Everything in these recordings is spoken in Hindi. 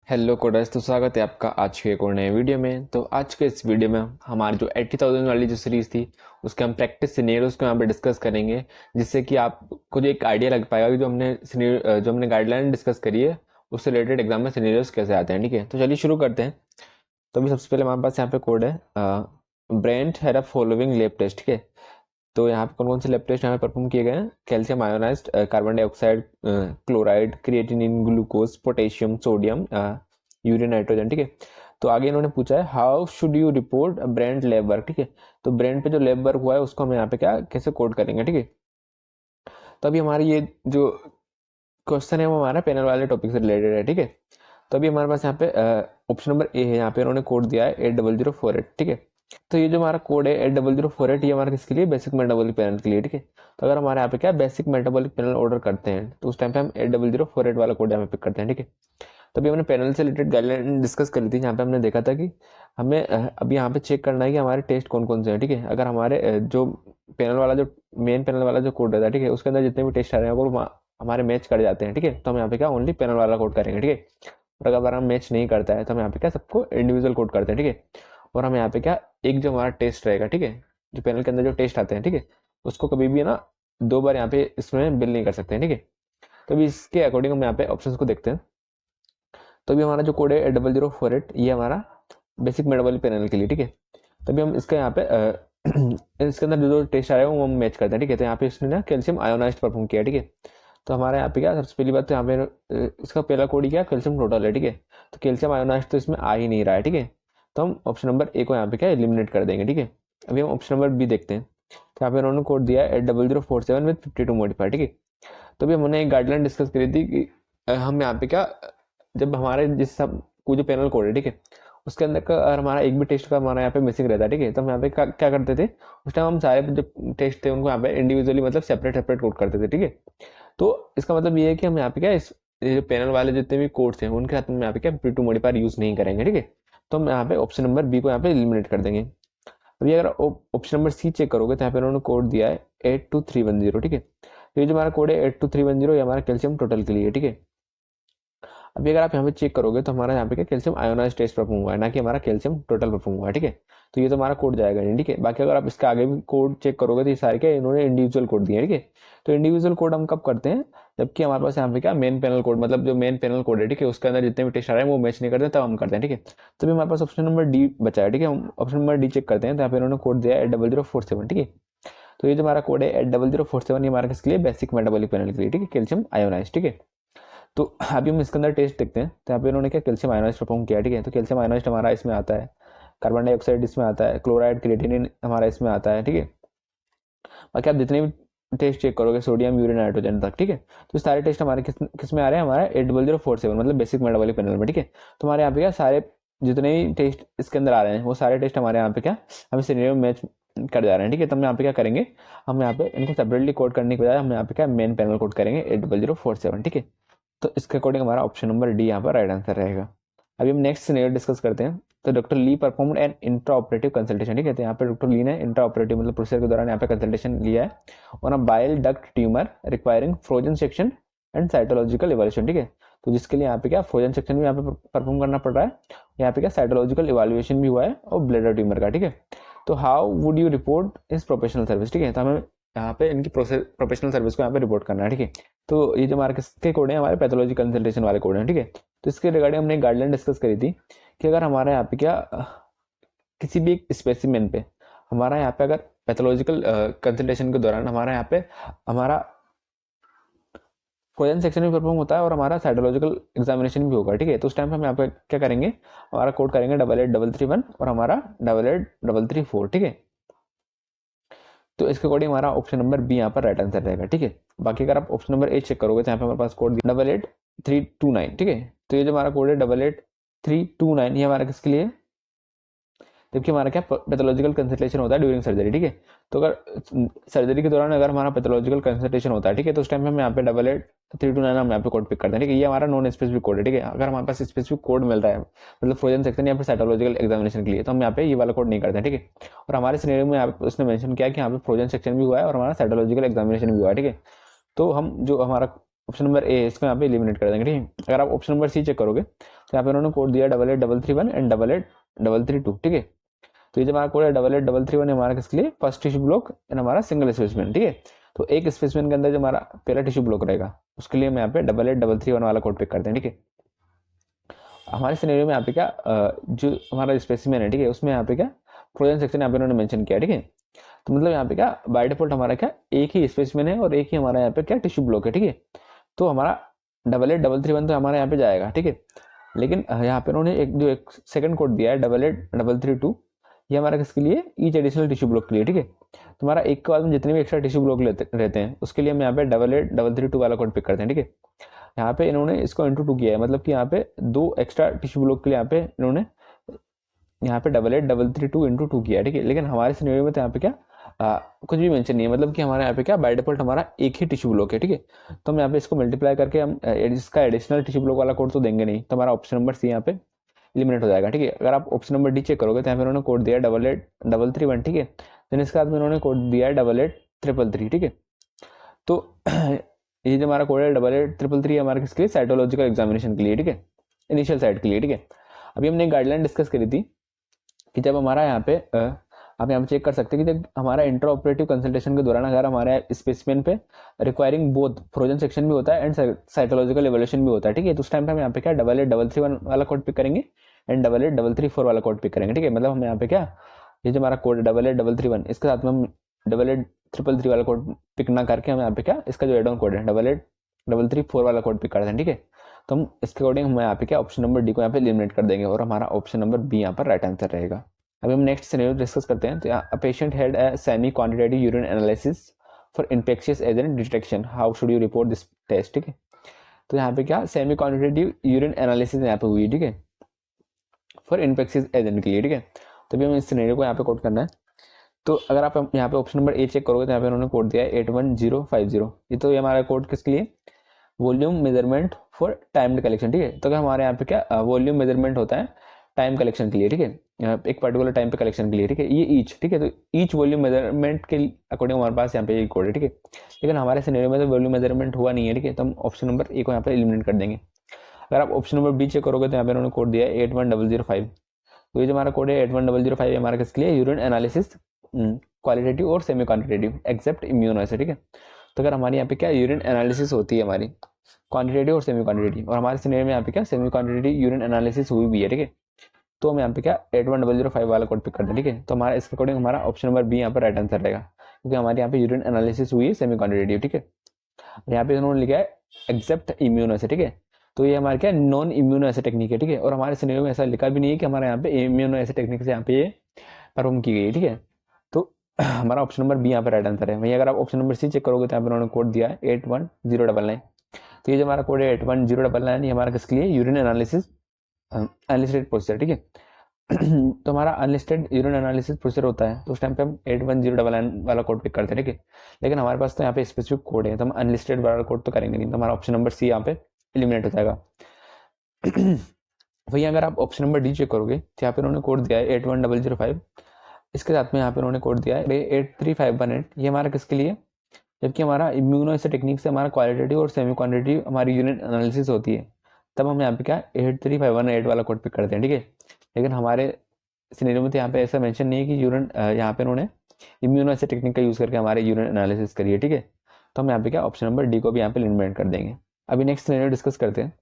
हेलो कोडर्स, तो स्वागत है आपका आज के एक और नए वीडियो में। तो आज के इस वीडियो में हमारी जो 80,000 वाली जो सीरीज थी उसके हम प्रैक्टिस सिनेरियोज को यहाँ पे डिस्कस करेंगे, जिससे कि आपको जो एक आइडिया लग पाएगा कि जो हमने गाइडलाइन डिस्कस करी है उससे रिलेटेड एग्जाम में सिनेरियोज कैसे आते हैं। ठीक है, तो चलिए शुरू करते हैं। तो अभी सबसे पहले हमारे पास यहाँ पे कोड है, Brent had a following lab test. ठीक है, तो यहाँ पे कौन कौन से लैब टेस्ट यहाँ पे परफॉर्म किए गए हैं? Calcium ionised carbon dioxide, chloride, creatinine, glucose, potassium, sodium, urine, nitrogen. ठीक है, तो आगे इन्होंने पूछा है how should you report Brent lab work. ठीक है, तो ब्रेंट पे जो लैब वर्क हुआ है उसको हम यहाँ पे क्या कैसे कोड करेंगे। ठीक है, तो अभी हमारी ये जो क्वेश्चन है वो हमारा पैनल वाले टॉपिक से रिलेटेड है। ठीक है, तो अभी हमारे पास यहाँ पे ऑप्शन नंबर ए है, यहाँ पे उन्होंने कोड दिया है 80048। ठीक है, तो ये जो हमारा कोड है 80048 ये हमारा किसके लिए? बेसिक मेटाबॉलिक पैनल के लिए। ठीक है, तो अगर हमारे यहाँ पे क्या बेसिक मेटाबॉलिक पैनल ऑर्डर करते हैं तो उस टाइम पे हम 80048 वाला कोड यहाँ पे पिक करते हैं। ठीक है, तभी हमने पैनल से रिलेटेड गाइडलाइन डिस्कस करी थी, जहाँ पे हमने देखा था कि हमें अभी यहाँ पे चेक करना है कि हमारे टेस्ट कौन कौन से हैं। ठीक है, अगर हमारे जो पैनल वाला जो मेन पैनल वाला जो कोड रहता है, ठीक है, उसके अंदर जितने भी टेस्ट आ रहे हैं वो हमारे मैच कर जाते हैं। ठीक है, तो हम यहाँ पे क्या ओनली पैनल वाला कोड करेंगे। ठीक है, और अगर हम मैच नहीं करता है तो हम यहाँ पे क्या सबको इंडिविजुअल कोड करते हैं। ठीक है, और हम यहाँ पे क्या एक जो हमारा टेस्ट रहेगा, ठीक है, जो पैनल के अंदर जो टेस्ट आते हैं, ठीक है, उसको कभी भी ना दो बार यहाँ पे इसमें बिल नहीं कर सकते हैं। ठीक है, तो अभी इसके अकॉर्डिंग हम यहाँ पे ऑप्शंस को देखते हैं। तो अभी हमारा जो कोड है 80048 ये हमारा बेसिक मेटाबॉलिक पैनल के लिए। ठीक है, तभी हम इसका यहाँ पे इसके अंदर जो टेस्ट आया है वो हम मैच करते हैं। ठीक है, तो यहाँ पे इसने ना कैल्शियम आयोनाइज्ड परफॉर्म किया। ठीक है, तो हमारे यहाँ पे क्या सबसे पहली बात तो यहाँ पे इसका पहला कोड ही क्या कैल्शियम टोटल है। ठीक है, तो कैल्शियम आयोनाइज्ड तो इसमें आ ही नहीं रहा है। ठीक है, तो हम ऑप्शन नंबर ए को यहाँ पे क्या एलिमिनेट कर देंगे। ठीक है, अभी हम ऑप्शन नंबर बी देखते हैं। तो यहाँ पे उन्होंने कोड दिया है 80047 विद 52 मॉडिफायर। ठीक है, तो अभी हमने एक गाइडलाइन डिस्कस करी थी कि हम यहाँ पे क्या जब हमारे जिस सब को जो पैनल कोड है, ठीक है, उसके अंदर का अगर हमारा एक भी टेस्ट का हमारा यहाँ पे मिसिंग रहता है, ठीक है, तो हम यहाँ पे क्या करते थे उस टाइम? हम सारे जो टेस्ट थे उनको यहाँ पे इंडिविजुअली मतलब सेपरेट सेपरेट कोड करते थे। ठीक है, तो इसका मतलब ये है कि हम यहाँ पे क्या इस ये पैनल वाले जितने भी कोड्स हैं उनके साथ में यहाँ पे क्या P2 मॉडिफायर यूज नहीं करेंगे। ठीक है, तो हम यहाँ पे ऑप्शन नंबर बी को यहाँ पे एलिमिनेट कर देंगे। अभी अगर ऑप्शन नंबर सी चेक करोगे तो यहाँ पे उन्होंने कोड दिया है 82310। ठीक है, तो ये जो हमारा कोड है 82310 ये हमारा कैल्शियम टोटल के लिए। ठीक है, अभी अगर आप यहाँ पे चेक करोगे तो हमारा यहाँ पे क्या कैल्शियम आयोनाइज टेस्ट परफॉर्म हुआ है, ना कि हमारा कैल्शियम टोटल परफॉर्म हुआ है। ठीक है, तो ये तो हमारा कोड जाएगा नहीं। ठीक है, बाकी अगर आप इसका आगे भी कोड चेक करोगे तो ये सारे क्या इन्होंने इंडिविजुअल कोड दिए हैं। ठीक है, तो इंडिविजुअल कोड हम कब करते हैं? जबकि हमारे पास यहाँ पे क्या मेन पैनल कोड मतलब जो मेन पैनल कोड है, ठीक है, उसके अंदर जितने भी टेस्ट आ रहे हैं वो मैच नहीं करते तब हम करते हैं। ठीक है, तभी हमारे पास ऑप्शन नंबर डी बचा है। ठीक है, हम ऑप्शन नंबर डी चेक करते हैं तो यहाँ पे इन्होंने कोड दिया है 80047। ठीक है, तो ये जो हमारा कोड है 80047 ये हमारा किसके लिए? बेसिक मेटाबॉलिक पैनल के लिए। ठीक है, कैल्शियम आयोनाइज। ठीक है, तो अभी हम इसके अंदर टेस्ट देखते हैं। तो यहाँ पे उन्होंने क्या कैल्शियम आयोनाइज परफॉर्म किया। ठीक है, तो कैल्शियम आयोनाइज हमारा इसमें आता है, कार्बन डाइऑक्साइड इसमें आता है, क्लोराइड, क्रिएटिनिन हमारा इसमें आता है। ठीक है, बाकी आप जितने भी टेस्ट चेक करोगे सोडियम, यूरिन, नाइट्रोजन तक, ठीक है, तो सारे टेस्ट हमारे किस में आ रहे हैं? हमारे 80047 मतलब बेसिक मेटाबॉलिक पैनल में। ठीक है, तो हमारे यहाँ पे क्या सारे जितने भी टेस्ट इसके अंदर आ रहे हैं वो सारे टेस्ट हमारे यहाँ पे क्या हम सिनेरियो में मैच कर जा रहे हैं। ठीक है, तो हम यहाँ पे क्या करेंगे? हम यहाँ पे इनको सेपरेटली कोड करने के बजाय हम यहाँ पे क्या मेन पैनल कोड करेंगे 80047। ठीक है, तो इसके अकॉर्डिंग हमारा ऑप्शन नंबर डी यहाँ पर राइट आंसर रहेगा। अभी हम नेक्स्ट सिनेरियो डिस्कस करते हैं। तो doctor Lee performed an intraoperative consultation. ठीक है, तो यहाँ पे डॉक्टर ली ने इंट्रा ऑपरेटिव मतलब प्रोसीजर के दौरान यहाँ पे कंसल्टेशन लिया है और bile duct tumour requiring frozen section and cytological evaluation. ठीक है, तो जिसके लिए यहाँ पे क्या फ्रोजन सेक्शन भी यहाँ पे परफॉर्म करना पड़ रहा है, यहाँ पे क्या साइटोलॉजिकल इवैल्यूएशन भी हुआ है और ब्लैडर ट्यूमर का। ठीक है, तो हाउ वुड यू रिपोर्ट इस प्रोफेशनल सर्विस? ठीक है, तो हमें यहाँ पे इनकी प्रोफेशनल सर्विस को यहाँ पे रिपोर्ट करना है। ठीक है, तो ये जो हमारे किसके कोड है? हमारे पैथोलॉजी कंसल्टेशन वाले कोड हैं। ठीक है, तो इसके रिगार्डिंग हमने गाइडलाइन डिस्कस करी थी कि अगर हमारे यहाँ पे क्या किसी भी एक स्पेसिमेन पे हमारा यहाँ पे अगर पैथोलॉजिकल कंसल्टेशन के दौरान हमारा यहाँ पे हमारा फ्रोजन सेक्शन भी परफॉर्म होता है और हमारा साइटोलॉजिकल एग्जामिनेशन भी होगा। ठीक है, तो उस टाइम पे हम यहाँ पे क्या करेंगे? हमारा कोड करेंगे 88331 और हमारा 88334। ठीक है, तो इसके अकॉर्डिंग हमारा ऑप्शन नंबर बी यहाँ पर राइट आंसर रहेगा। ठीक है, बाकी अगर आप ऑप्शन नंबर ए चेक करोगे तो यहाँ पे हमारे पास कोड 88329। ठीक है, तो ये जो हमारा कोड है 88329 ये हमारा किसके लिए? जबकि हमारा क्या पैथोलॉजिकल कंसल्टेशन होता है ड्यूरिंग सर्जरी। ठीक है, तो अगर सर्जरी के दौरान अगर हमारा पैथोलॉजिकल कंसल्टेशन होता है, ठीक है, तो उस टाइम हम यहाँ पे 88329 हम यहाँ पे कोड पिक करते हैं। ठीक है, ये हमारा नॉन स्पेसिफिक कोड है। ठीक है, अगर हमारे पास स्पेसिफिक कोड मिल रहा है मतलब फ्रोजन सेक्शन या फिर साइटोलॉजिकल एग्जामिनेशन के लिए तो हम यहाँ पे ये वाला कोड नहीं करते हैं। ठीक है, और हमारे सिनेरियो में उसने मेंशन किया कि यहाँ पे फ्रोजन सेक्शन भी हुआ है और हमारा साइटोलॉजिकल एग्जामिनेशन भी हुआ है। ठीक है, तो हम जो हमारा ऑप्शन नंबर ए इसको यहाँ पे एलिमिनेट कर देंगे, ठीक है। अगर आप ऑप्शन नंबर सी चेक करोगे तो यहाँ पे उन्होंने कोड दिया 8833 एंड 8833 ठीक है। तो ये जो हमारा कोड है 8833 हमारा किसके लिए, फर्स्ट टिश्यू ब्लॉक एंड हमारा सिंगल स्पेसिमेन, ठीक है। तो एक स्पेसिमेन के अंदर जो हमारा पहला टिश्यू ब्लॉक रहेगा उसके लिए हम यहाँ पे 8833 वाला कोड पिक करते हैं, ठीक है। हमारे सिनेरियो में यहाँ पे क्या जो हमारा स्पेसिमेन है, ठीक है, उसमें यहाँ पे क्या फ्रोजन सेक्शन यहाँ पे उन्होंने मेंशन किया, ठीक है। तो मतलब यहाँ पे क्या बाय डिफॉल्ट हमारा क्या एक ही स्पेसिमेन है और एक ही हमारा यहाँ पे क्या टिश्यू ब्लॉक है, ठीक है। तो हमारा 8833 तो हमारा यहाँ पे जाएगा, ठीक है। लेकिन यहाँ पे उन्होंने एक सेकंड कोड दिया है 8833 ये हमारा किसके लिए, ईच एडिशनल टिश्यू ब्लॉक के लिए, ठीक है। तो हमारा एक के बाद में जितने भी एक्स्ट्रा टिश्यू ब्लॉक रहते हैं उसके लिए हम यहाँ पे 8833 वाला कोड पिक करते हैं, ठीक है। यहाँ पे इन्होंने इसको इंटू 2 किया है, मतलब कि यहाँ पे 2 एक्स्ट्रा टिश्यू ब्लॉक के लिए यहाँ पे इन्होंने यहाँ पे 8833 इंटू 2 किया है, ठीक है। लेकिन हमारे सिनेरियो में तो यहाँ पे क्या कुछ भी मेंशन नहीं है, मतलब कि हमारे यहाँ पे क्या बाय डिफॉल्ट हमारा एक ही टिश्यू ब्लॉक है, ठीक है। तो हम यहाँ पे इसको मल्टीप्लाई करके हम इसका एडिशनल टिश्यू ब्लॉक वाला कोड तो देंगे नहीं, तो हमारा ऑप्शन नंबर सी यहाँ पे एलिमिनेट हो जाएगा, ठीक है। अगर आप ऑप्शन नंबर डी चेक करोगे तो यहाँ पे उन्होंने कोड दिया 8833 ठीक है। देन इसके बाद में उन्होंने कोड दिया है 8833, ठीक है। तो ये जो हमारा कोड है 8833 हमारे किसके लिए, साइटोलॉजिकल एग्जामिनेशन के लिए, ठीक है, इनिशियल साइट के लिए, ठीक है। अभी हमने एक गाइडलाइन डिस्कस करी थी कि जब हमारा यहाँ पे आप यहाँ पे चेक कर सकते हैं कि जब हमारा इंटर ऑपरेटिव कंसल्टेशन के दौरान अगर हमारे स्पेसिमेन पे रिक्वायरिंग बोथ फ्रोजन सेक्शन भी होता है एंड साइटोलॉजिकल एवोल्यूशन भी होता है, ठीक है। तो उस टाइम पे हम यहाँ पे क्या 8833 वाला कोड पिक करेंगे एंड 8834 वाला कोड पिक करेंगे, ठीक है। मतलब हम यहाँ पे क्या ये जो हमारा कोड है 8833 इसके साथ में हम 8833 वाला कोड पिक ना करके हम यहाँ पे क्या इसका जो एड ऑन कोड है 8834 वाला कोड पिक करते हैं, ठीक है। तो हम इसके अकॉर्डिंग हम यहाँ पे क्या ऑप्शन नंबर डी को यहाँ पे एलिमिनेट कर देंगे और हमारा ऑप्शन नंबर बी यहाँ पर राइट आंसर रहेगा। अभी हम नेक्स्ट सिनेरियो डिस्कस करते हैं। तो a patient had a semi quantitative urine analysis for infectious agent detection, how should you report this test, ठीक है। तो यहाँ पे क्या सेमी क्वांटिटेटिव यूरिन एनालिसिस यहाँ पे हुई, ठीक है, फॉर इन्फेक्शियस एजेंट के लिए, ठीक है। तो भी हमें इस सिनेरियो को यहाँ पे कोड करना है। तो अगर आप यहाँ पे ऑप्शन नंबर ए चेक करोगे तो यहाँ पे उन्होंने कोड दिया है 81050, ये तो ये हमारा कोड किसके लिए, volume measurement for timed collection, ठीक है। तो अगर हमारे यहाँ पे क्या वॉल्यूम मेजरमेंट होता है टाइम कलेक्शन के लिए, ठीक है, एक पर्टिकुलर टाइम पे कलेक्शन के लिए, ठीक है, ये ईच, ठीक है। तो ईच वॉल्यूम मेजरमेंट के अकॉर्डिंग हमारे पास यहाँ पे ये कोड है, ठीक है। लेकिन हमारे सिनेरियो में तो वॉल्यूम मेजरमेंट हुआ नहीं है, ठीक है, तो हम ऑप्शन नंबर ए को यहाँ पे एलिमिनेट कर देंगे। अगर आप ऑप्शन नंबर बी चेक करोगे तो यहाँ पे उन्होंने कोड दिया है 81005। तो ये जो हमारा कोड है 81005 हमारा किसके लिए, यूरिन एनालिसिस क्वालिटेटिव और सेमी क्वांटिटेटिव एक्सेप्ट इम्यूनोएसिड, ठीक है। तो अगर हमारे यहाँ पे क्या यूरिन एनालिसिस होती है हमारी क्वांटिटेटिव और सेमी क्वांटिटेटिव, और हमारे सिनेरियो में यहाँ पे क्या सेमी क्वांटिटेटिव यूरिन एनालिसिस हुई भी है, ठीक है। तो हम यहाँ पे क्या 81005 वाला कोड पिक करते हैं, ठीक है। तो हमारा इसके अकॉर्डिंग हमारा ऑप्शन नंबर बी यहाँ पर राइट आंसर रहेगा, क्योंकि हमारे यहाँ पे यूरिन एनालिसिस हुई है सेमी क्वांटिटेटिव, ठीक है। यहाँ पे उन्होंने लिखा है एक्सेप्ट इम्यूनोएसिड, ठीक है। तो ये हमारे क्या नॉन इम्यूनोएसिड टेक्निक है, ठीक है। और हमारे सिनेरियो में ऐसा लिखा भी नहीं है कि हमारे यहाँ पे इम्यूनोएसिड टेक्निक से यहाँ पे ये परफॉर्म की गई है, ठीक है। तो हमारा ऑप्शन नंबर बी यहाँ पे राइट आंसर है। वहीं अगर आप ऑप्शन नंबर सी चेक करोगे तो यहाँ पे उन्होंने कोड दिया है 81099। तो ये जो हमारा कोड है 81099 ये हमारा किसके लिए, यूरिन एनालिसिस अनलिस्टेड प्रोसीजर, ठीक है। तो हमारा अनलिस्टेड यूरिन एनालिसिस प्रोसीजर होता है, तो उस टाइम पे हम 81099 वाला कोड पिक करते हैं, ठीक है। लेकिन हमारे पास तो यहाँ पे स्पेसिफिक कोड है, तो हम अनलिस्टेड वाला कोड तो करेंगे नहीं, तो हमारा ऑप्शन नंबर सी यहाँ पे एलिमिनेट हो जाएगा। वही अगर आप ऑप्शन नंबर डी चेक करोगे तो यहाँ पे उन्होंने कोड दिया है 81005, इसके साथ में यहाँ पे उन्होंने कोड दिया है 83518। ये हमारा किसके लिए, जबकि हमारा इम्यूनोएसिड टेक्निक से हमारा क्वालिटेटिव और सेमी क्वांटिटेटिव हमारी यूनिट एनालिसिस होती है, तब हम यहाँ पे क्या 83518 वाला कोड पिक करते हैं, ठीक है। लेकिन हमारे सिनेरियो में तो यहाँ पे ऐसा मेंशन नहीं है कि यूरिन यहाँ पे उन्होंने इम्यूनोएसिड टेक्निक का यूज़ करके हमारे यूरिन एनालिसिस करी है, ठीक है। तो हम यहाँ पे क्या ऑप्शन नंबर डी को भी यहाँ पे एलिमिनेट कर देंगे। अभी नेक्स्ट सिनेरियो डिस्कस करते हैं।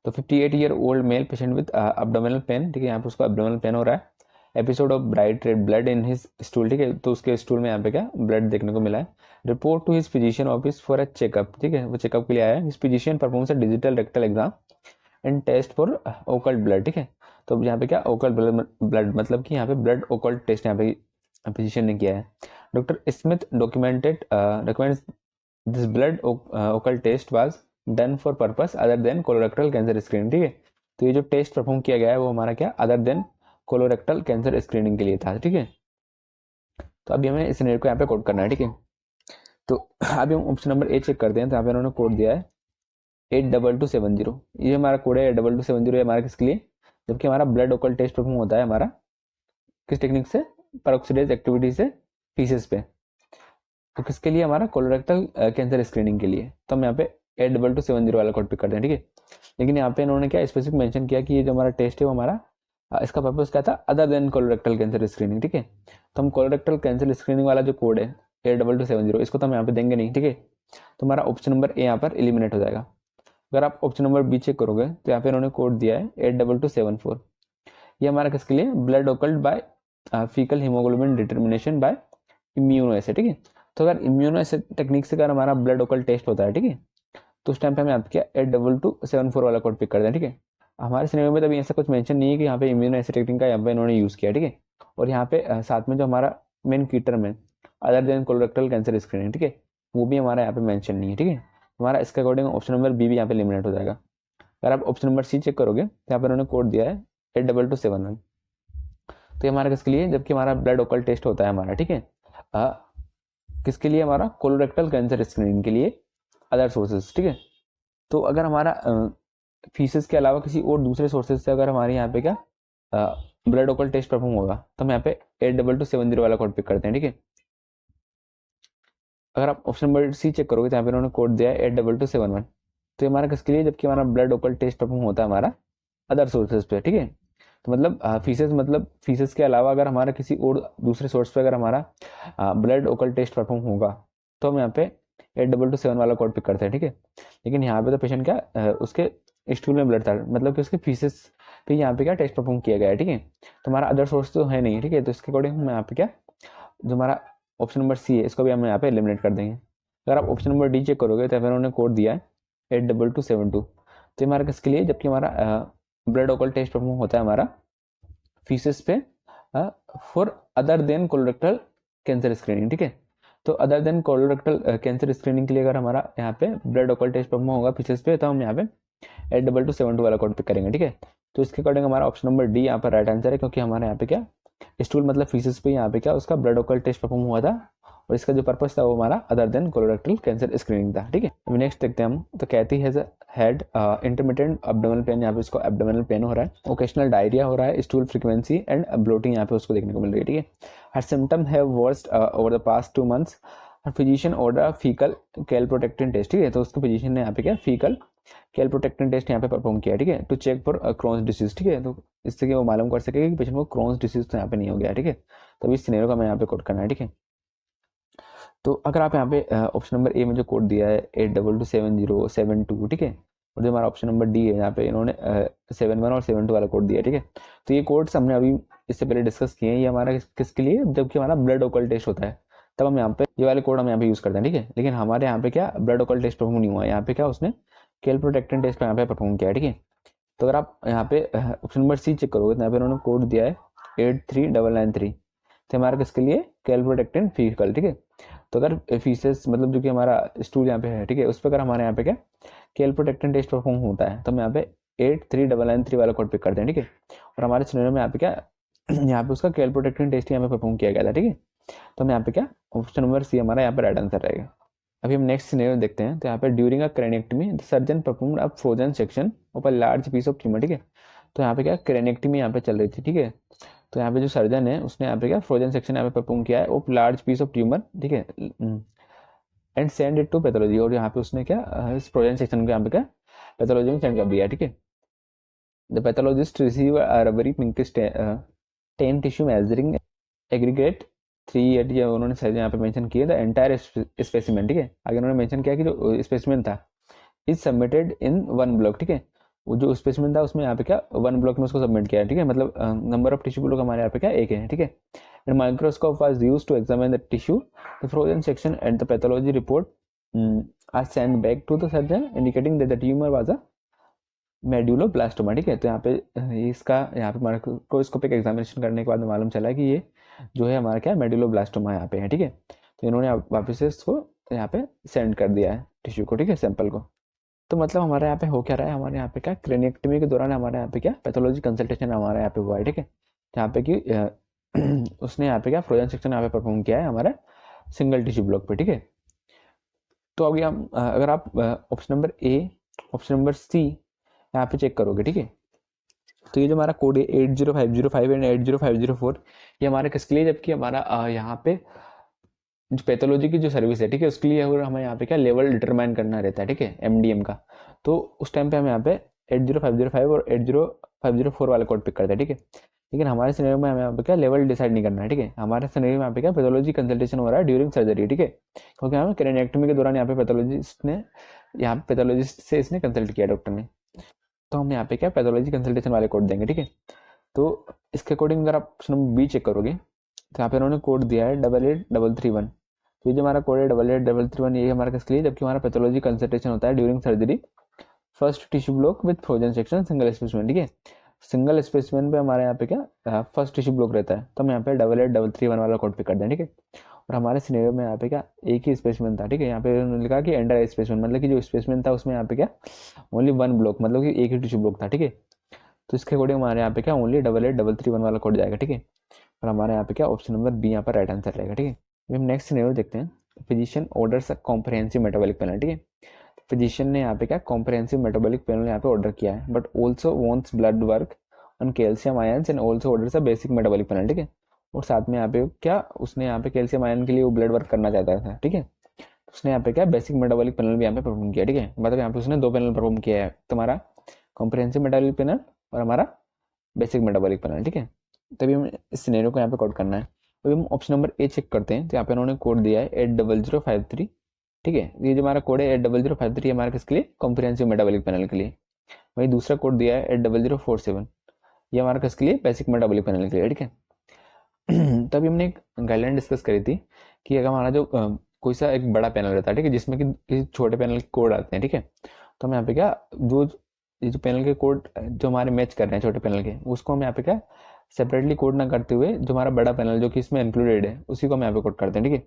तो 58 year old male patient with abdominal pain, ठीक है, यहाँ पे उसको एब्डोमिनल पेन हो रहा है, episode of bright red blood in his stool, ठीक है। तो उसके स्टूल में यहाँ पे क्या ब्लड देखने को मिला है। Report to his physician office for a checkup, ठीक है, वो चेकअप के लिए आया है। His physician performs a digital rectal exam and test for occult blood, ठीक है। तो यहाँ पे क्या ओकल्ट ब्लड मतलब कि यहाँ पे ब्लड ओकल्ट टेस्ट यहाँ पे फिजिशियन ने किया है। Doctor Smith documents this blood occult test was done for purpose other than colorectal cancer screening, ठीक है। तो ये जो टेस्ट परफॉर्म किया गया है वो हमारा क्या other than colorectal cancer screening के लिए था, ठीक है। तो अभी हमें इस सिनेरियो को यहाँ पे कोड करना है, ठीक है। तो अभी हम ऑप्शन नंबर ए चेक करते हैं। तो यहाँ पे उन्होंने कोड दिया है 82270, ये हमारा कोड है 82270, ये हमारा किसके लिए, जबकि हमारा ब्लड ओकल टेस्ट परफॉर्म होता है हमारा किस टेक्निक से, पेरोक्सिडेज एक्टिविटी से फीसेस पे, तो किसके लिए, हमारा कोलोरेक्टल कैंसर स्क्रीनिंग के लिए। तो हम यहाँ पे 82270 वाला कोड पिक करते हैं, ठीक है। लेकिन यहाँ पे इन्होंने क्या स्पेसिफिक मेंशन किया कि ये जो हमारा टेस्ट है वो हमारा इसका पर्पस क्या था, other than colorectal cancer screening, ठीक है। तो हम कोलोरेक्टल कैंसर स्क्रीनिंग वाला जो कोड है 82270 इसको तो हम यहाँ पे देंगे नहीं, ठीक है। तो हमारा ऑप्शन नंबर ए यहाँ पर एलिमिनेट हो जाएगा। अगर आप ऑप्शन नंबर बी चेक करोगे तो यहाँ पे इन्होंने कोड दिया है 82274। ये हमारा किसके लिए, blood occult by faecal haemoglobin determination by immunoassay, ठीक है। तो अगर इम्यूनोएसे टेक्निक से अगर हमारा ब्लड ओकल्ट टेस्ट होता है, ठीक है, तो उस टाइम पे हमें यहाँ क्या 82274 वाला कोड पिक कर दें, ठीक है। हमारे सिनेमा में तभी ऐसा कुछ मेंशन नहीं है कि यहाँ पे इम्यूनोएसे टेक्निक का यहाँ पे इन्होंने यूज़ किया, ठीक है। और यहाँ पे साथ में जो हमारा मेन की टर्म है other than colorectal cancer screening, ठीक है, वो भी हमारा यहाँ पे मेंशन नहीं है, ठीक है। हमारा इसके अकॉर्डिंग ऑप्शन नंबर बी भी यहाँ पे एलिमिनेट हो जाएगा। अगर आप ऑप्शन नंबर सी चेक करोगे तो यहाँ पर उन्होंने कोड दिया है 82271। तो ये हमारा किसके लिए, जबकि हमारा ब्लड ओकल टेस्ट होता है हमारा, ठीक है, किसके लिए, हमारा कोलोरेक्टल कैंसर स्क्रीनिंग के लिए अदर सोर्सेज, ठीक है। तो अगर हमारा फीसेस के अलावा किसी और दूसरे सोर्सेज से अगर हमारे यहाँ पे क्या ब्लड ओकल टेस्ट परफॉर्म होगा तो हम यहाँ पे 82270 वाला कोड पिक करते हैं, ठीक है। अगर आप ऑप्शन नंबर सी चेक करोगे तो यहाँ पे उन्होंने कोड दिया है 82271। तो हमारा किसके लिए, जबकि हमारा ब्लड ओकल टेस्ट परफॉर्म होता है हमारा अदर सोर्सेज पे, ठीक है। तो मतलब फीसेस के अलावा अगर हमारा किसी और दूसरे सोर्स पे अगर हमारा ब्लड ओकल टेस्ट परफॉर्म होगा तो हम यहाँ पे 82271 वाला कोड पिक करते हैं, ठीक है। लेकिन यहाँ पे तो पेशेंट क्या उसके स्टूल में ब्लड था, मतलब कि उसके फीसेस पे यहाँ पे क्या टेस्ट परफॉर्म किया गया है, ठीक है। तो हमारा अदर सोर्स तो है नहीं, ठीक है। तो इसके अकॉर्डिंग हम यहाँ पे क्या जो हमारा ऑप्शन नंबर सी है इसको भी हम यहाँ पे एलिमिनेट कर देंगे। अगर आप ऑप्शन नंबर डी चेक करोगे तो फिर उन्होंने कोड दिया है 82272। तो हमारा किसके लिए, जबकि हमारा ब्लड ओकल टेस्ट परफॉर्म होता है हमारा फीसेस पे for other than colorectal cancer screening, ठीक है। तो other than colorectal cancer screening के लिए अगर हमारा यहाँ पे ब्लड ओकल टेस्ट परफॉर्म होगा फीसेस पे तो हम यहाँ पे 82272 वाला कोड पिक करेंगे, ठीक है। तो इसके अकॉर्डिंग हमारा ऑप्शन नंबर डी यहाँ पर राइट आंसर है, क्योंकि हमारे यहाँ पे क्या स्टूल मतलब फीसेस पे यहाँ पे क्या उसका ब्लड ओकल टेस्ट परफॉर्म हुआ था और इसका जो पर्पस था वो हमारा other than colorectal cancer screening था, ठीक है। अभी नेक्स्ट देखते हैं हम। तो कहती है हैड इंटरमिटेंट एब्डोमिनल पेन, यहाँ पे उसको एब्डोमिनल पेन हो रहा है, ओकेशनल डायरिया हो रहा है, स्टूल फ्रीक्वेंसी एंड ब्लोटिंग यहाँ पे उसको देखने को मिल रही है, ठीक है। हर symptom have worst over the past 2 months। Physician order faecal calprotectin test, ठीक है। तो उसको फिजिशियन ने यहाँ पे क्या फीकल कैलप्रोटेक्टिन टेस्ट यहाँ पे परफॉर्म किया, ठीक है, to check for Crohn's disease, ठीक है। तो इससे कि वो मालूम कर सके कि पेशेंट को क्रोन्स डिसीज तो यहाँ पे नहीं हो गया, ठीक है। तो इस सिनेरियो का हमें यहाँ पे कोड करना है, ठीक है। तो अगर आप यहाँ पे ऑप्शन नंबर ए में जो कोड दिया है 8227072, ठीक है, और जो हमारा ऑप्शन नंबर डी है यहाँ पे इन्होंने 71 और 72 वाला कोड दिया है, ठीक है। तो ये कोड्स हमने अभी इससे पहले डिस्कस किए हैं। ये हमारा किसके लिए, जबकि हमारा ब्लड ओकल टेस्ट होता है तब हम यहाँ पे ये वाले कोड हम यहाँ पे यूज करते हैं, ठीक है। लेकिन हमारे यहाँ पे क्या ब्लड ओकल टेस्ट परफॉर्म नहीं हुआ, यहाँ पे क्या उसने कैलप्रोटेक्टिन टेस्ट यहाँ पे परफॉर्म किया है, ठीक है। तो अगर आप यहाँ पे ऑप्शन नंबर सी चेक करोगे तो यहाँ पे उन्होंने कोड दिया है 83993। तो हमारा किसके लिए, कैलप्रोटेक्टिन फीकल, ठीक है। तो अगर फीसेस मतलब जो कि हमारा स्टूल यहाँ पे है, ठीक है, उस पर अगर हमारे यहाँ पे क्या कैलप्रोटेक्टिन टेस्ट परफॉर्म होता है तो हम यहाँ पे 83993 वाला कोड पिक करते हैं, ठीक है। और हमारे सिनेरियो में यहाँ पे क्या यहाँ पे उसका कैलप्रोटेक्टिन टेस्ट यहाँ पे परफॉर्म किया गया था, ठीक है। तो हम यहाँ पे क्या ऑप्शन नंबर सी हमारा यहाँ पे राइट आंसर रहेगा। अभी हम नेक्स्ट सिनेरियो देखते हैं। तो यहाँ पे during a craniectomy the surgeon perform a frozen section of a large piece of tumour, ठीक है। तो यहाँ पे क्या क्रेनेक्टमी यहाँ पे चल रही थी, ठीक है। तो यहाँ पे जो सर्जन है उसने यहाँ पे क्या फ्रोजन सेक्शन यहाँ पे परफॉर्म किया है of large piece of tumour, ठीक है, and send it to pathology. और यहाँ पे उसने क्या इस फ्रोजन सेक्शन को यहाँ पे क्या पैथोलॉजी में सेंड कर दिया, ठीक है। The pathologist receive rubbery pinkish ten tissue measuring aggregate 380 जो उन्होंने सर्जन यहाँ पे मेंशन किया द एंटायर स्पेसिमेन, ठीक है। आगे उन्होंने मेंशन किया कि जो स्पेसिमेन था इज सबमिटेड इन 1 ब्लॉक, ठीक है। वो जो स्पेसिमेन था उसमें यहाँ पे क्या 1 ब्लॉक में उसको सबमिट किया है, ठीक है। मतलब नंबर ऑफ टिश्यू ब्लॉक हमारे यहाँ पे क्या एक है, ठीक है। And microscope was used to examine the tissue, the frozen section and the pathology report are send back to the surgeon indicating that the tumor was a medulloblastoma, ठीक है। तो यहाँ पे इसका यहाँ पे माइक्रोस्कोपिक एग्जामिनेशन करने के बाद मालूम चला कि ये जो है हमारा क्या मेडुलोब्लास्टोमा यहाँ पे है, ठीक है। तो इन्होंने वापस से इसको यहाँ पे सेंड कर दिया है टिश्यू को, ठीक है, सैंपल को। तो मतलब हमारे यहाँ पे हो क्या रहा है, हमारे यहाँ पे क्या क्रेनिएक्टमी के दौरान हमारे यहाँ पे क्या पैथोलॉजी कंसल्टेशन हमारे यहाँ पे हुआ है, ठीक है। जहाँ पे कि उसने यहाँ पे क्या फ्रोजन सेक्शन यहाँ पे परफॉर्म किया है हमारे सिंगल टिश्यू ब्लॉक पे, ठीक है। तो अभी हम अगर आप option number A option number C यहाँ पे चेक करोगे, ठीक है, तो ये जो हमारा कोड है 80505 एंड 80504 ये हमारे किसके लिए, जबकि हमारा यहाँ पे जो पैथोलॉजी की जो सर्विस है, ठीक है, उसके लिए अगर हमें यहाँ पे क्या लेवल डिटरमाइन करना रहता है, ठीक है, एमडीएम का, तो उस टाइम पे हम यहाँ पे 80505 और 80504 वाले कोड पिक करते हैं, ठीक है। लेकिन हमारे सिनेरियो में हमें यहाँ पे क्या लेवल डिसाइड नहीं करना है, ठीक है। हमारे सिनेरियो में यहाँ पे क्या पैथोलॉजी कंसल्टेशन हो रहा है ड्यूरिंग सर्जरी, ठीक है, क्योंकि हमें क्रेनिएक्टमी के दौरान यहाँ पे पैथोलॉजिस्ट से इसने कंसल्ट किया डॉक्टर ने, तो हम यहाँ पे क्या पैथोलॉजी कंसल्टेशन वाले कोड देंगे, ठीक है। तो इसके अकॉर्डिंग अगर आप ऑप्शन नंबर बी चेक करोगे तो यहाँ पे उन्होंने कोड दिया है 88331। तो ये जो हमारा कोड है 88331, ये हमारा किसके लिए, जबकि हमारा पैथोलॉजी कंसल्टेशन होता है during surgery, first tissue block with frozen section, single specimen, ठीक है। सिंगल स्पेसिमेन पे हमारे यहाँ पे क्या फर्स्ट टिश्यू ब्लॉक रहता है, तो हम यहाँ पे 88331 वाला कोड पे कर दें, ठीक है। और हमारे सिनेरियो में यहाँ पे क्या एक ही स्पेसिमेन था, ठीक है। यहाँ पे उन्होंने लिखा कि एंडर स्पेसिमेन, मतलब कि जो स्पेसिमेन था उसमें यहाँ पे क्या ओनली वन ब्लॉक, मतलब कि एक ही टिश्यू ब्लॉक था, ठीक है। तो इसके अकॉर्डिंग हमारे यहाँ पे क्या ओनली 88331 वाला कोड जाएगा, ठीक है। और हमारे यहाँ पे क्या ऑप्शन नंबर बी यहाँ पर राइट आंसर रहेगा, ठीक है। अभी हम नेक्स्ट सिनेरियो देखते हैं। Physician orders a comprehensive metabolic panel, ठीक है। फिजिशियन ने यहाँ पे क्या कॉम्प्रिहेंसिव मेटाबॉलिक पैनल यहाँ पे ऑर्डर किया है, but also wants blood work on calcium ions and also orders a basic metabolic panel, ठीक है। और साथ में यहाँ पे क्या उसने यहाँ पे कैल्शियम आयन के लिए वो ब्लड वर्क करना चाहता था, ठीक है। उसने यहाँ पे क्या बेसिक मेटाबॉलिक पैनल भी यहाँ पे परफॉर्म किया, ठीक है। मतलब यहाँ पे उसने दो पैनल परफॉर्म किया है, तुम्हारा कॉम्प्रिहेंसिव मेटाबॉलिक पैनल और हमारा बेसिक मेटाबॉलिक पैनल, ठीक है। तभी हमें इस सिनेरियो को यहाँ पे कोड करना है। अभी हम ऑप्शन नंबर ए चेक करते हैं, तो यहाँ पे उन्होंने कोड दिया है 80053, ठीक है। ये जो हमारा कोड है 80053 हमारे किसके लिए, कॉम्प्रिहेंसिव मेटाबॉलिक पैनल के लिए। वही दूसरा कोड दिया है 80047, ये हमारा किसके लिए, बेसिक मेटाबॉलिक पैनल के लिए, ठीक है। तभी हमने एक गाइडलाइन डिस्कस करी थी कि अगर हमारा जो कोई सा एक बड़ा पैनल रहता है, ठीक है, जिसमें कि किसी छोटे पैनल के कोड आते हैं, ठीक है, तो हम यहाँ पे क्या ये जो पैनल के कोड जो हमारे मैच कर रहे हैं छोटे पैनल के, उसको हम यहाँ पे क्या सेपरेटली कोड ना करते हुए जो हमारा बड़ा पैनल जो कि इसमें इंक्लूडेड है उसी को हम यहाँ पे कोड करते हैं, ठीक है।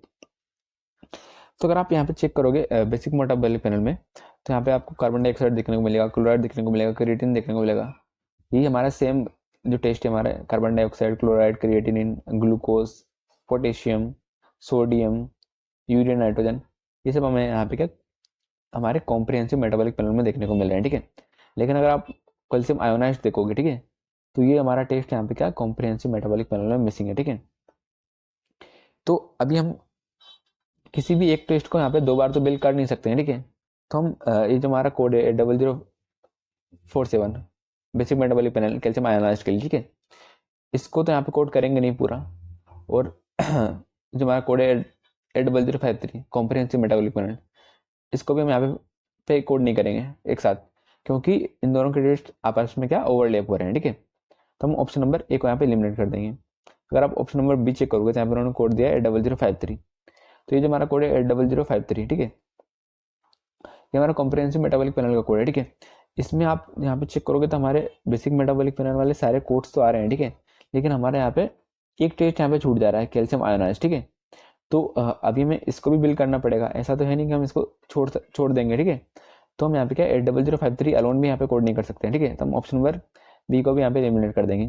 तो अगर आप यहाँ पे चेक करोगे बेसिक मेटाबॉलिक पैनल में, तो यहाँ पे आपको कार्बन डाइऑक्साइड देखने को मिलेगा, क्लोराइड देखने को मिलेगा, क्रिएटिन देखने को मिलेगा। ये हमारा सेम जो टेस्ट है हमारे carbon dioxide, chloride, creatinine, glucose, potassium, sodium, urea, nitrogen, ये सब हमें यहाँ पे क्या हमारे कॉम्प्रिहेंसिव मेटाबॉलिक पैनल में देखने को मिल रहे हैं, ठीक है। लेकिन अगर आप कैल्शियम आयोनाइज्ड देखोगे, ठीक है, तो ये हमारा टेस्ट यहाँ पे क्या कॉम्प्रिहेंसिव मेटाबॉलिक पैनल में मिसिंग है, ठीक है। तो अभी हम किसी भी एक टेस्ट को यहाँ पे दो बार तो बिल कर नहीं सकते हैं, ठीक है। तो हम ये जो हमारा कोड है 80047 basic metabolic panel calcium ionised के लिए, ठीक है, इसको तो यहाँ पे कोड करेंगे नहीं पूरा। और जो हमारा कोड है 80053 कॉम्प्रिहेंसिव मेटाबॉलिक पैनल, इसको भी हम यहाँ पे कोड नहीं करेंगे एक साथ, क्योंकि इन दोनों के टेस्ट आपस में क्या ओवरलैप हो रहे हैं, ठीक है। तो हम ऑप्शन नंबर ए को यहाँ पे एलिमिनेट कर देंगे। अगर आप ऑप्शन नंबर बी चेक करोगे तो यहाँ पे उन्होंने कोड दिया है 80053। तो ये जो हमारा कोड है 80053, ठीक है, ये हमारा कॉम्प्रिहेंसिव मेटाबॉलिक पैनल का कोड है, ठीक है। इसमें आप यहाँ पे चेक करोगे तो हमारे बेसिक मेटाबॉलिक पैनल वाले सारे कोड्स तो आ रहे हैं, ठीक है, लेकिन हमारे यहाँ पे एक टेस्ट यहाँ पे छूट जा रहा है, कैल्शियम आयोनाइज्ड, ठीक है। तो अभी हमें इसको भी बिल करना पड़ेगा, ऐसा तो है नहीं कि हम इसको छोड़ देंगे, ठीक है। तो हम यहाँ पे क्या 80053 अलोन भी यहाँ पे कोड नहीं कर सकते हैं, ठीक है। तो हम ऑप्शन नंबर बी को भी यहाँ पे एलिमिनेट कर देंगे।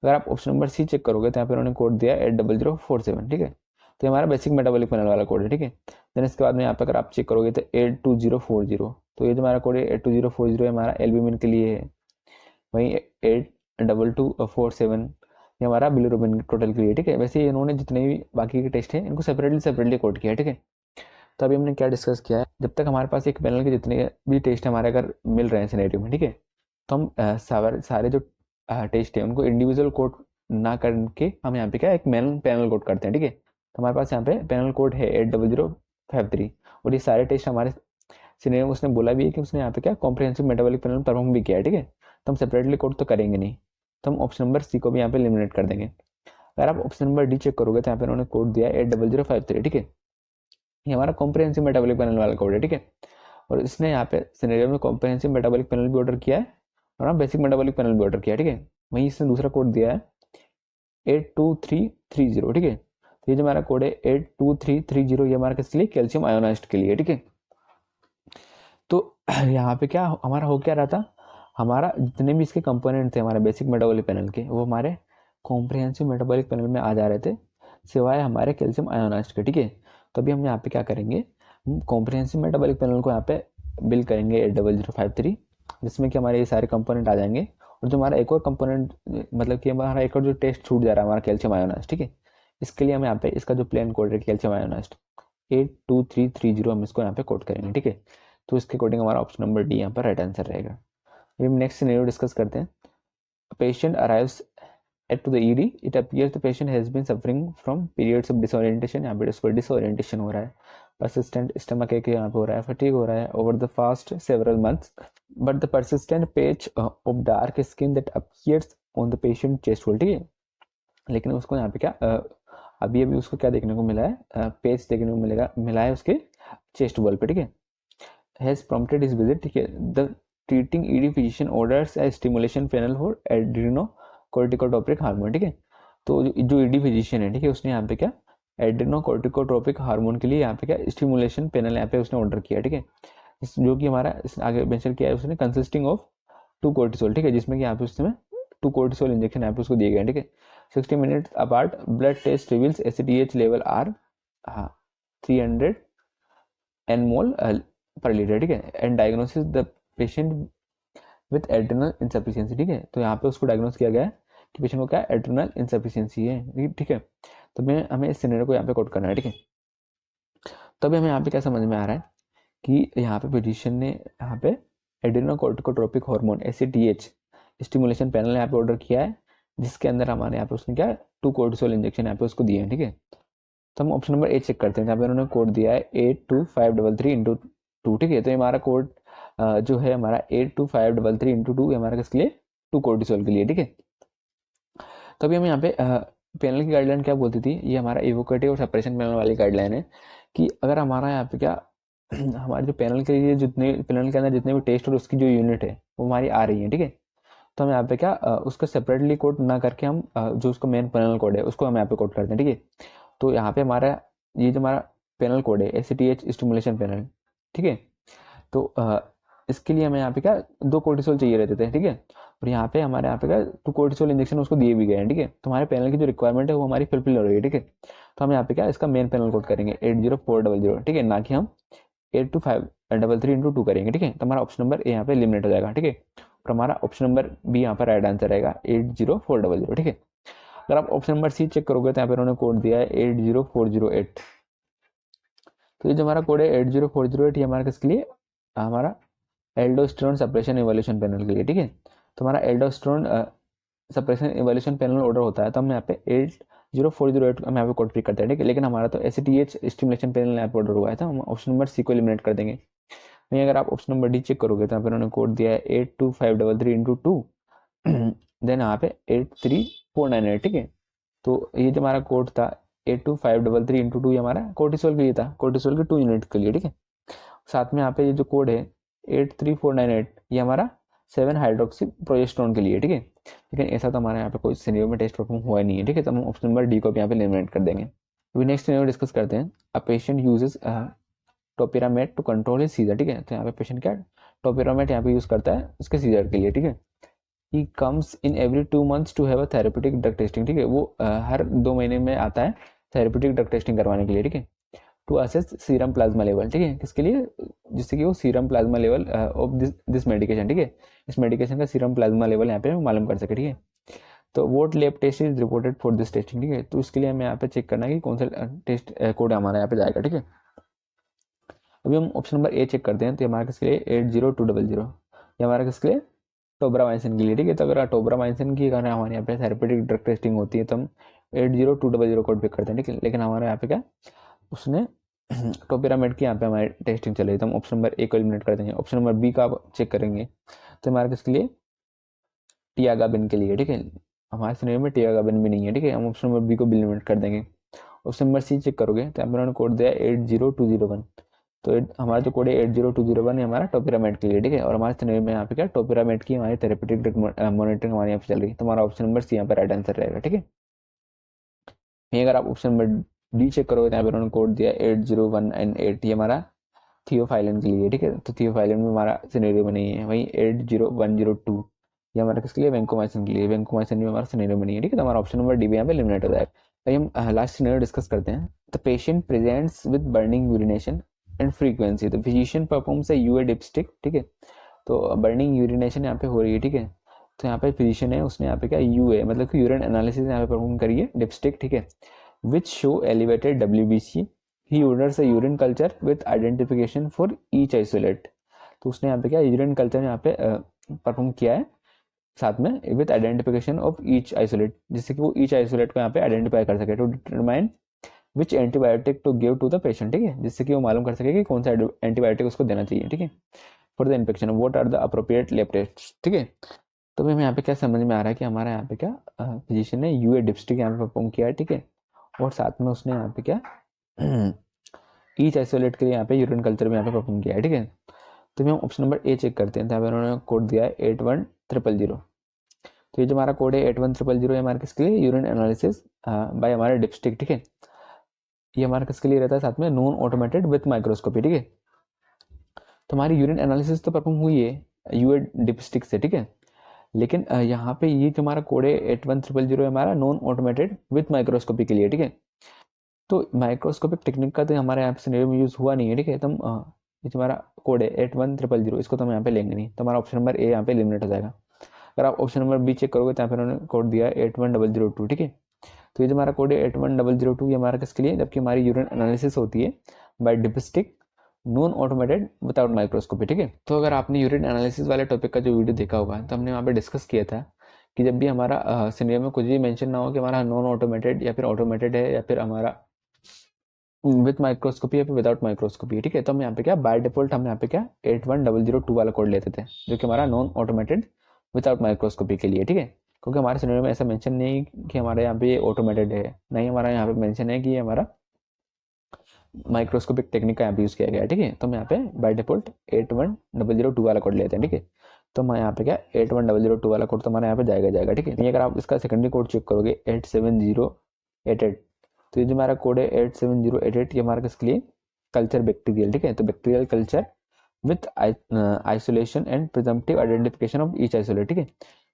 अगर आप ऑप्शन नंबर सी चेक करोगे तो यहाँ पे उन्होंने कोड दिया 80047, ठीक है। तो ये हमारा बेसिक मेटाबॉलिक पैनल वाला कोड है, ठीक है। देन इसके बाद में यहाँ पे अगर आप चेक करोगे तो 82040, तो ये जो हमारा कोड है 82040 हमारा एल्ब्यूमिन के लिए है। वहीं 82247 ये हमारा बिलिरुबिन टोटल के लिए, ठीक है। वैसे इन्होंने जितने भी बाकी के टेस्ट हैं इनको सेपरेटली कोड किया है, ठीक है। तो अभी हमने क्या डिस्कस किया है, जब तक हमारे पास एक पैनल के जितने भी टेस्ट हमारे अगर मिल रहे हैं सिनेरियो में, ठीक है, तो हम सारे जो टेस्ट है उनको इंडिविजुअल कोड ना करके हम यहाँ पे क्या एक पैनल कोड करते हैं, ठीक है। तो हमारे पास यहाँ पे पैनल कोड है 80053 और ये सारे टेस्ट हमारे सिनेरियो में उसने बोला भी है कि उसने यहाँ पे क्या कॉम्प्रिहेंसिव मेटाबॉलिक पैनल परफॉर्म भी किया है, ठीक है। तो हम सेपरेटली कोड तो करेंगे नहीं, तो हम ऑप्शन नंबर सी को भी यहाँ पे एलिमिनेट कर देंगे। अगर आप ऑप्शन नंबर डी चेक करोगे तो यहाँ पे उन्होंने कोड दिया है 80053, ठीक है, ये हमारा कॉम्प्रिहेंसिव मेटाबॉलिक पैनल वाला कोड है, ठीक है। और इसने यहाँ पे सिनेरियो में कॉम्प्रिहेंसिव मेटाबॉलिक पैनल भी ऑर्डर किया है और हम बेसिक मेटाबॉलिक पैनल भी ऑर्डर किया है, ठीक है। वहीं इसने दूसरा कोड दिया है 82330, ठीक है। तो ये जो हमारा कोड है 82330 ये हमारा किसके लिए, कैल्शियम आयोनाइज्ड के लिए, ठीक है। तो यहाँ पे क्या हमारा हो क्या रहा था, हमारा जितने भी इसके कंपोनेंट थे हमारे बेसिक मेटाबॉलिक पैनल के वो हमारे कॉम्प्रिहेंसिव मेटाबॉलिक पैनल में आ जा रहे थे, सिवाय हमारे कैल्शियम आयोनाइज्ड के, ठीक है। तो अभी हम यहाँ पे क्या करेंगे, हम कॉम्प्रिहेंसिव मेटाबॉलिक पैनल को यहाँ पे बिल करेंगे 80053, जिसमें कि हमारे ये सारे कंपोनेंट आ जाएंगे। और जो हमारा एक और कंपोनेंट मतलब कि हमारा एक और जो टेस्ट छूट जा रहा है हमारा कैल्शियम आयोनाइज्ड, ठीक है, इसके लिए हम यहाँ पे इसका जो प्लेन कोड है कैल्शियम आयोनाइज्ड, 82330 हम इसको यहाँ पे कोड करेंगे, ठीक है। तो इसके अकॉर्डिंग हमारा ऑप्शन नंबर डी यहाँ पर राइट आंसर रहेगा। फिर नेक्स्ट सिनेरियो डिस्कस करते हैं। Patient arrives to the ED, it appears the patient has been suffering from periods of disorientation। यहाँ पे उसको disorientation हो रहा है, persistent stomach ache यहाँ पे हो रहा है, fatigue हो रहा है over the past several months, but the persistent patch of dark skin that appears on the patient chest wall, ठीक है। लेकिन उसको यहाँ पे क्या अभी उसको क्या देखने को मिला है, पेच देखने को मिला है उसके चेस्ट वॉल पे, ठीक है। हैज प्रॉम्प्टेड हिज विजिट, ठीक है। The treating ED physician orders A stimulation panel for adrenocorticotropic hormone, ठीक है। तो जो ईडी फिजिशियन है, ठीक है, उसने यहाँ पे क्या एड्रेनोकोर्टिकोट्रोपिक हार्मोन के लिए यहाँ पे क्या स्टिमुलेशन पैनल यहाँ पे उसने ऑर्डर किया, ठीक है। जो कि हमारा आगे मेंशन किया है उसने कंसिस्टिंग ऑफ 2 कोर्टिसोल, ठीक है, जिसमें कि यहाँ पे उसमें 2 कोर्टिसोल इंजेक्शन यहाँ पे उसको दिए गए, ठीक है। 60 minutes apart blood test reveals ACTH level are 300 nmol पर लीटर, ठीक है। And diagnosis the patient with adrenal insufficiency, ठीक है। तो यहाँ पे उसको डायग्नोस किया गया है कि पेशेंट को क्या एड्रेनल इंसफिशियंसी है, ठीक है। तो हमें इस सिनेरियो को यहाँ पे कोट करना है, ठीक है। तभी हमें यहाँ पे क्या समझ में आ रहा है कि यहाँ पे फिजिशियन ने यहाँ पे adrenocorticotropic hormone ACTH stimulation panel यहाँ पे ऑर्डर किया है, जिसके अंदर हमारे यहाँ पे उसने क्या 2 कोर्टिसोल इंजेक्शन यहाँ पे उसको दिए हैं, ठीक है। तो हम ऑप्शन नंबर ए चेक करते हैं, जहाँ पे उन्होंने कोड दिया है 82533/2, ठीक है। तो हमारा कोड जो है हमारा 82533/2 हमारा किसके लिए 2 कोर्टिसोल के लिए, ठीक है। तो अभी हम यहाँ पे पैनल की गाइडलाइन क्या बोलती थी, ये हमारा इवोकेटिव और सेपरेशन पैनल वाली गाइडलाइन है कि अगर हमारा यहाँ पे क्या हमारे जो पैनल के लिए जितने पैनल के अंदर जितने भी टेस्ट और उसकी जो यूनिट है वो हमारी आ रही है, ठीक है। तो हम यहाँ पे क्या उसको सेपरेटली कोड ना करके हम जो उसका मेन पैनल कोड है उसको हम यहाँ पे कोड करते हैं, ठीक है। तो यहाँ पे हमारा ये जो हमारा पैनल कोड है ACTH स्टिमुलेशन पैनल, ठीक है। तो इसके लिए हमें यहाँ पे क्या 2 कोर्टिसोल चाहिए रहते थे, ठीक है। और यहाँ पे हमारे यहाँ पे क्या 2 कोर्टिसोल इंजेक्शन उसको दिए भी गए हैं, ठीक है। तो हमारे पैनल की जो रिक्वायरमेंट है वो हमारी फुलफिल हो रही है, ठीक है। तो हम यहाँ पे क्या इसका मेन पैनल कोड करेंगे 80400, ठीक है, ना कि हम 82533/2 करेंगे, ठीक है। तो हमारा ऑप्शन नंबर ए यहाँ पे एलिमिनेट हो जाएगा, ठीक है। और हमारा ऑप्शन नंबर बी यहाँ पर राइट आंसर रहेगा 80400, ठीक है। अगर आप ऑप्शन नंबर सी चेक करोगे तो यहाँ पे उन्होंने कोड दिया है 80408। तो ये जो हमारा कोड है 80408 ये हमारा किसके लिए हमारा एल्डोस्टेरोन सप्रेशन इवोल्यूशन पैनल के लिए, ठीक है। तो हमारा aldosterone suppression evolution panel order होता है, तो हम यहाँ पे 80408 हम यहाँ पे कोड पिक करते हैं, ठीक है। लेकिन हमारा तो ACTH स्टिमुलेशन पैनल यहाँ पे ऑर्डर हुआ है, तो हम ऑप्शन नंबर सी को एलिमिनेट कर देंगे। वहीं अगर आप ऑप्शन नंबर डी चेक करोगे तो यहाँ पे उन्होंने कोड दिया है 82533/2 देन यहाँ पे 83498, ठीक है। तो ये जो हमारा कोड था 82533/2 ये हमारा कोर्टिसोल के लिए था, कोर्टिसोल के 2 यूनिट के लिए, ठीक है। साथ में यहाँ पे ये जो कोड है 83498 ये हमारा 7 हाइड्रोक्सी प्रोजेस्टेरोन के लिए, ठीक है। लेकिन ऐसा तो हमारे यहाँ पे कोई सिनेरियो में टेस्ट परफॉर्म हुआ नहीं है, ठीक है। तो हम ऑप्शन नंबर डी को भी यहाँ पे एलिमिनेट कर देंगे। अभी नेक्स्ट सिनेरियो डिस्कस करते हैं। A patient uses topiramate to control his seizure, ठीक है। तो यहाँ पे पेशेंट क्या टोपिरामेट यहाँ पे यूज करता है उसके सीजर के लिए, ठीक है। He comes in every 2 months to have a therapeutic drug testing, ठीक है। वो हर 2 महीने में आता है थेरेप्यूटिक ड्रग टेस्टिंग करवाने के लिए, ठीक है। To assess serum plasma level, ठीक है, किसके लिए, जिससे कि वो serum plasma level of this medication, ठीक है, इस मेडिकेशन का सीरम प्लाज्मा लेवल यहाँ पे मालूम कर सके, ठीक है। तो what lab test is reported for this testing, ठीक है। तो इसके लिए हमें यहाँ पे चेक करना है कि कौन सा टेस्ट कोड हमारा यहाँ पे जाएगा, ठीक है। अभी हम ऑप्शन नंबर ए चेक करते हैं, तो हमारा किसके लिए 80200 ये हमारा किसके लिए टोब्रामाइसिन के लिए, ठीक है। तो अगर टोब्रामाइसिन की अगर हमारे यहाँ पे थेरेप्यूटिक ड्रग टेस्टिंग होती है तो हम 80200 कोड पिक करते हैं, ठीक है। लेकिन हमारे यहाँ पे क्या उसने टोपिरामेट की यहाँ पे हमारी टेस्टिंग चल रही, तो हम ऑप्शन नंबर ए को एलिमिनेट कर देंगे। ऑप्शन नंबर बी का आप चेक करेंगे तो हमारे किसके लिए टियागाबिन के लिए, ठीक है। हमारे सिनेरियो में टियागाबिन भी नहीं है, ठीक है। हम ऑप्शन नंबर बी को भी एलिमिनेट कर देंगे। ऑप्शन नंबर सी चेक करोगे तो उन्होंने कोड दिया 80201, तो हमारा जो कोड है 80201 है हमारा टोपिरामेट के लिए, ठीक है। और हमारे सिनेरियो में यहाँ पे क्या टोपिरामेट की हमारी थेरेप्यूटिक ड्रग मॉनिटरिंग हमारे यहाँ पे चल रही है, तो हमारा ऑप्शन नंबर सी यहाँ पे राइट आंसर रहेगा, ठीक है। अगर आप ऑप्शन नंबर डी चेक करोगे तो यहाँ पे उन्होंने कोड दिया 80198 ये हमारा थियोफाइलिन के लिए, ठीक है। तो थियोफाइलिन में हमारा सिनेरियो में नहीं है। वहीं 80102 ये हमारा किसके लिए वैंकोमाइसिन के लिए, वैंकोमाइसिन में हमारा सिनेरियो में नहीं है, ठीक है। तो हमारा ऑप्शन नंबर डी भी यहाँ पे एलिमिनेट हो जाएगा। अभी हम लास्ट सिनेरियो डिस्कस करते हैं। The patient presents with burning urination and frequency, तो फिजिशियन परफॉर्म्स ए यूए डिपस्टिक, ठीक है। तो बर्निंग यूरिनेशन यहाँ पे हो रही है, ठीक है। तो यहाँ पे फिजिशियन है उसने यहाँ पे क्या यूए मतलब कि यूरिन एनालिसिस यहाँ पे परफॉर्म करी है डिपस्टिक, ठीक है, which show elevated WBC he orders a urine culture with identification for each isolate. तो उसने यहाँ पे क्या यूरिन कल्चर यहाँ पे परफॉर्म किया है साथ में with identification of each isolate, जिससे कि वो ईच आइसोलेट को यहाँ पे आइडेंटिफाई कर सके to determine which antibiotic to give to the patient, ठीक है, जिससे कि वो मालूम कर सके कि कौन सा एंटीबायोटिक उसको देना चाहिए, ठीक है, for the infection, what are the appropriate lab test, ठीक है। तो हमें यहाँ पे क्या समझ में आ रहा है कि हमारा यहाँ पे क्या फिजिशियन ने यूए डिप्स्टिक यहाँ पे परफॉर्म किया है, ठीक है, और साथ में उसने यहाँ पे क्या ईच आइसोलेट के लिए यहाँ पे यूरिन कल्चर में यहाँ पे परफॉर्म किया है, ठीक है। तो हम ऑप्शन नंबर ए चेक करते हैं, तो यहाँ पे उन्होंने कोड दिया है 81000। तो ये जो हमारा कोड है 81000 है हमारे किसके लिए, यूरिन एनालिसिस बाय हमारे डिप्स्टिक, ठीक है। ये हमारा किसके लिए रहता है, साथ में नॉन ऑटोमेटेड विथ माइक्रोस्कोपी, ठीक है। तो हमारी यूरिन एनालिसिस तो परफॉर्म हुई है यूए डिप्स्टिक से, ठीक है, लेकिन यहाँ पे ये जो हमारा कोड है 81000 है हमारा नॉन ऑटोमेटेड विथ माइक्रोस्कोपी के लिए, ठीक है। तो माइक्रोस्कोपिक टेक्निक का तो हमारे यहाँ पे सिनेरियो में यूज हुआ नहीं है, ठीक है। तो हम ये जो हमारा कोड है 81000 इसको तो हम यहाँ पे लेंगे नहीं, तो हमारा ऑप्शन नंबर ए यहाँ पे एलिमिनेट हो जाएगा। अगर आप ऑप्शन नंबर बी चेक करोगे तो यहाँ पे उन्होंने कोड दिया है 81002, ठीक है। तो ये जो हमारा कोड है 81002 ये हमारा किसके लिए, जबकि हमारी यूरिन एनालिसिस होती है by dipstick non automated without microscopy, ठीक है। तो अगर आपने यूरिन एनालिसिस वाले टॉपिक का जो वीडियो देखा होगा तो हमने वहाँ पे डिस्कस किया था कि जब भी हमारा सिनेरियो में कुछ भी मेंशन ना हो कि हमारा नॉन ऑटोमेटेड या फिर ऑटोमेटेड है या फिर हमारा विथ माइक्रोस्कोपी या फिर विदाउट माइक्रोस्कोपी, ठीक है, तो हम यहाँ पे क्या बाय डिफॉल्ट हम यहाँ पे क्या 81002 वाला कोड लेते थे जो कि हमारा नॉन ऑटोमेटेड विदाउट माइक्रोस्कोपी के लिए, ठीक है, क्योंकि हमारे सिनेरियो में ऐसा मेंशन नहीं कि हमारे यहाँ पे ये ऑटोमेटेड है, नहीं हमारा यहाँ पे मेंशन है कि ये हमारा माइक्रोस्कोपिक टेक्निक का यहाँ पे यूज किया गया है, ठीक है। तो हम यहाँ पे बाय डिफॉल्ट 81002 वाला कोड लेते हैं, ठीक है। तो मैं यहाँ पे क्या 81002 वाला कोड तो हमारा यहाँ पे जाएगा, ठीक है। अगर आप इसका सेकेंडरी कोड चेक करोगे 87088, तो ये जो हमारा कोड है 87088 ये हमारा किसके लिए, कल्चर बैक्टीरियल, ठीक है। तो bacterial culture with isolation and presumptive identification of each isolate, ठीक है,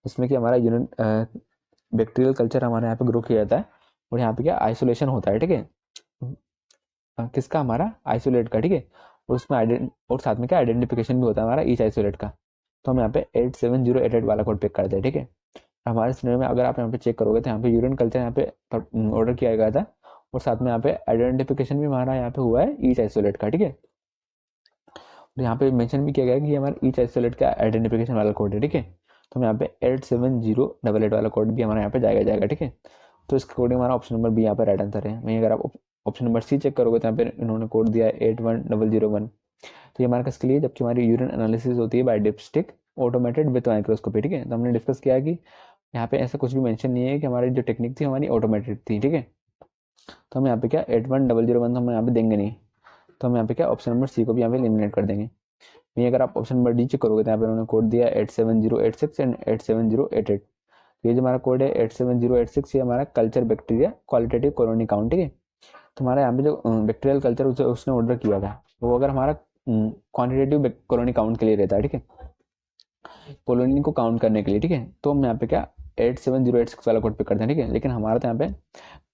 इसमें कि हमारा यूनिट बैक्टीरियल कल्चर हमारे यहाँ पे ग्रो किया जाता है और यहाँ पे क्या आइसोलेशन होता है, ठीक है, किसका, हमारा आइसोलेट का, ठीक है, और उसमें और साथ में क्या आइडेंटिफिकेशन भी होता है हमारा ईच आइसोलेट का। तो हम यहाँ पे 87088 वाला कोड पिक करते हैं, ठीक है। हमारे सिनेरियो में अगर आप यहाँ पे चेक करोगे तो यहाँ पे यूरिन कल्चर यहाँ पे ऑर्डर किया गया था और साथ में यहाँ पे आइडेंटिफिकेशन भी हमारा यहाँ पे हुआ है ईच आइसोलेट का, ठीक है। और यहाँ पे मेंशन भी किया गया है कि ये हमारा ईच आइसोलेट का आइडेंटिफिकेशन वाला कोड है, ठीक है। तो हम यहाँ पे 87088 वाला कोड भी हमारा यहाँ पे जाएगा, ठीक है। तो इसका कोडिंग हमारा ऑप्शन नंबर बी यहाँ पे राइट आंसर है। वहीं अगर आप ऑप्शन नंबर सी चेक करोगे तो यहाँ पे इन्होंने कोड दिया है 81001, तो ये हमारा किसके लिए, जबकि हमारी यूरिन एनालिसिस होती है बाय डिप्स्टिक ऑटोमेटेड विथ माइक्रोस्कोपी, ठीक है। तो हमने डिस्कस किया कि यहाँ पे ऐसा कुछ भी मेंशन नहीं है कि हमारी जो टेक्निक थी हमारी ऑटोमेटेड थी, ठीक है। तो हम यहाँ पे क्या 81001 तो हम यहाँ पे देंगे नहीं, तो हम यहाँ पे क्या ऑप्शन नंबर सी को भी यहाँ पे एलिमिनेट कर देंगे। वहीं अगर आप ऑप्शन नंबर डी चेक करोगे तो यहाँ पे उन्होंने कोड दिया 87086 एंड 87088। ये जो हमारा कोड है 87086 ये हमारा culture bacteria qualitative colony count, ठीक है। तो हमारा यहाँ पे जो बैक्टीरियल कल्चर उसने ऑर्डर किया था वो अगर हमारा क्वांटिटेटिव कॉलोनी काउंट के लिए रहता है, ठीक है, कॉलोनी को काउंट करने के लिए, ठीक है। तो हम यहाँ पे क्या 87086 वाला कोड पे करते हैं, ठीक है, लेकिन हमारा तो यहाँ पे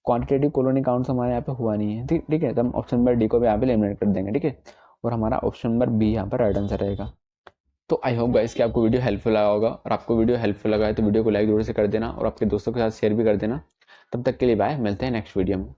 क्वांटिटेटिव कॉलोनी काउंट हमारे यहाँ पे हुआ नहीं है, ठीक है। तो हम ऑप्शन नंबर डी को भी यहाँ पे एलिमिनेट कर देंगे, ठीक है, और हमारा ऑप्शन नंबर बी यहाँ पर राइट आंसर रहेगा। तो आई होप गाइस कि आपको वीडियो हेल्पफुल लगा होगा, और आपको वीडियो हेल्पफुल लगा है तो वीडियो को लाइक जरूर से कर देना और आपके दोस्तों के साथ शेयर भी कर देना। तब तक के लिए बाय, मिलते हैं नेक्स्ट वीडियो में।